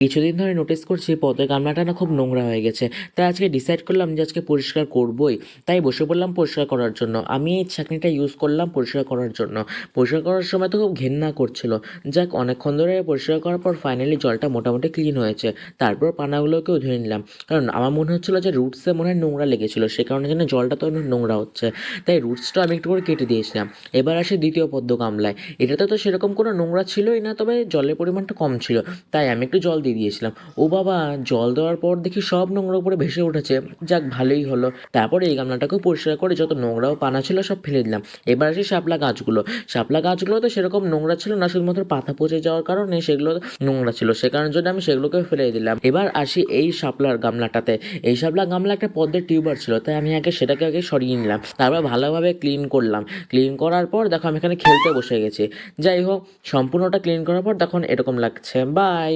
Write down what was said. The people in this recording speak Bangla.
কিছুদিন ধরে নোটিস করছি পদ্মের গামলাটা না খুব নোংরা হয়ে গেছে। তাই আজকে ডিসাইড করলাম যে আজকে পরিষ্কার করবই। তাই বসে পড়লাম পরিষ্কার করার জন্য। আমি এই ছাঁকনিটা ইউজ করলাম পরিষ্কার করার জন্য। পরিষ্কার করার সময় তো খুব ঘেন্না করছিল। যাক, অনেকক্ষণ ধরে পরিষ্কার করার পর ফাইনালি জলটা মোটামুটি ক্লিন হয়েছে। তারপর পানাগুলোকেও ধুয়ে নিলাম, কারণ আমার মনে হচ্ছিলো যে রুটসে মনে হয় নোংরা লেগেছিলো, সে কারণে যেন জলটা তো অনেক নোংরা হচ্ছে। তাই রুটসটা আমি একটু করে কেটে দিয়েছিলাম। এবার আসি দ্বিতীয় পদ্ম গামলায়। এটাতে তো সেরকম কোনো নোংরা ছিলই না, তবে জলের পরিমাণটা কম ছিল। তাই আমি একটু জল দিয়ে দিয়েছিলাম। ও বাবা, জল দেওয়ার পর দেখি সব নোংরা উপরে ভেসে উঠেছে। যাক, ভালোই হলো। তারপরে এই গামলাটাকেও পরিষ্কার করে যত নোংরা ও পানা ছিল সব ফেলে দিলাম। এবার আসি শাপলা গাছগুলো। শাপলা গাছগুলো তো সেরকম নোংরা ছিল না, শুধুমাত্র পাতা পচে যাওয়ার কারণে সেগুলো নোংরা ছিল, সে কারণের জন্য আমি সেগুলোকে ফেলে দিলাম। এবার আসি এই শাপলার গামলাটাতে। এই শাপলা গামলা একটা পদ্মের টিউবার ছিল, তাই আমি সেটাকে আগে সরিয়ে নিলাম। তারপর ভালোভাবে ক্লিন করলাম। ক্লিন করার পর দেখো আমি এখানে খেলতে বসে গেছি। যাই হোক, সম্পূর্ণটা ক্লিন করার পর তখন এরকম লাগছে। বাই।